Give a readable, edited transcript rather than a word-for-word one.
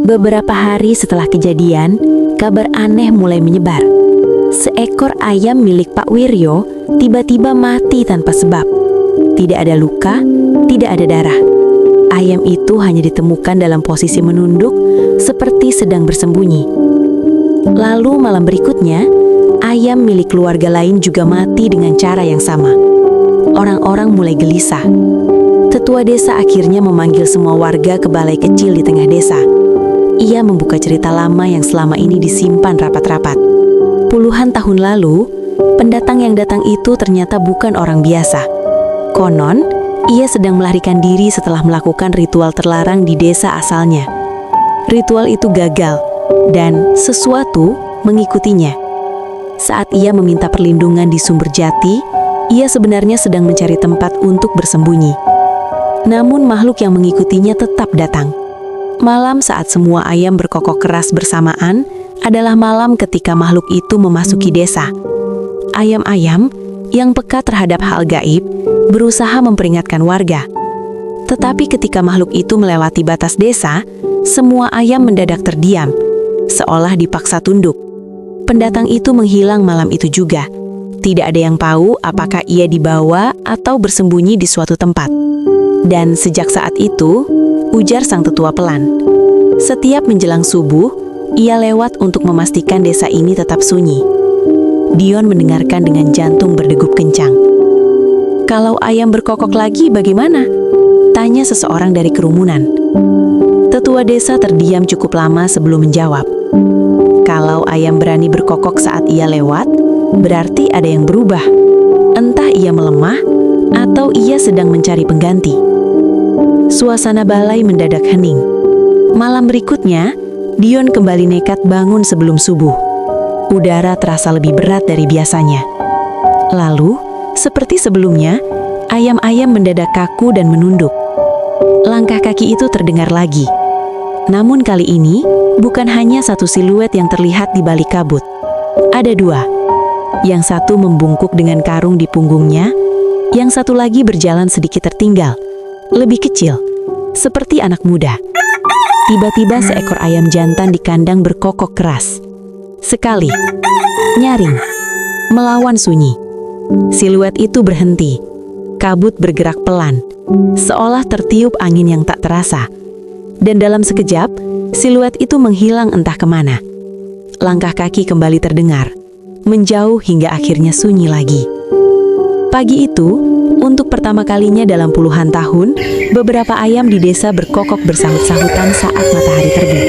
Beberapa hari setelah kejadian, kabar aneh mulai menyebar. Seekor ayam milik Pak Wiryo tiba-tiba mati tanpa sebab. Tidak ada luka, tidak ada darah. Ayam itu hanya ditemukan dalam posisi menunduk, seperti sedang bersembunyi. Lalu malam berikutnya, ayam milik keluarga lain juga mati dengan cara yang sama. Orang-orang mulai gelisah. Tetua desa akhirnya memanggil semua warga ke balai kecil di tengah desa. Ia membuka cerita lama yang selama ini disimpan rapat-rapat. Puluhan tahun lalu, pendatang yang datang itu ternyata bukan orang biasa. Konon, ia sedang melarikan diri setelah melakukan ritual terlarang di desa asalnya. Ritual itu gagal, dan sesuatu mengikutinya. Saat ia meminta perlindungan di Sumber Jati, ia sebenarnya sedang mencari tempat untuk bersembunyi. Namun makhluk yang mengikutinya tetap datang. Malam saat semua ayam berkokok keras bersamaan adalah malam ketika makhluk itu memasuki desa. Ayam-ayam yang peka terhadap hal gaib berusaha memperingatkan warga. Tetapi ketika makhluk itu melewati batas desa, semua ayam mendadak terdiam, seolah dipaksa tunduk. Pendatang itu menghilang malam itu juga. Tidak ada yang tahu apakah ia dibawa atau bersembunyi di suatu tempat. Dan sejak saat itu, ujar sang tetua pelan, setiap menjelang subuh, ia lewat untuk memastikan desa ini tetap sunyi. Dion mendengarkan dengan jantung berdegup kencang. Kalau ayam berkokok lagi bagaimana? Tanya seseorang dari kerumunan. Tetua desa terdiam cukup lama sebelum menjawab. Kalau ayam berani berkokok saat ia lewat, berarti ada yang berubah. Entah ia melemah atau ia sedang mencari pengganti. Suasana balai mendadak hening. Malam berikutnya, Dion kembali nekat bangun sebelum subuh. Udara terasa lebih berat dari biasanya. Lalu, seperti sebelumnya, ayam-ayam mendadak kaku dan menunduk. Langkah kaki itu terdengar lagi. Namun kali ini, bukan hanya satu siluet yang terlihat di balik kabut. Ada dua. Yang satu membungkuk dengan karung di punggungnya, yang satu lagi berjalan sedikit tertinggal, lebih kecil, seperti anak muda. Tiba-tiba seekor ayam jantan di kandang berkokok keras. Sekali, nyaring, melawan sunyi. Siluet itu berhenti. Kabut bergerak pelan, seolah tertiup angin yang tak terasa. Dan dalam sekejap, siluet itu menghilang entah kemana. Langkah kaki kembali terdengar, menjauh hingga akhirnya sunyi lagi. Pagi itu, untuk pertama kalinya dalam puluhan tahun, beberapa ayam di desa berkokok bersahut-sahutan saat matahari terbit.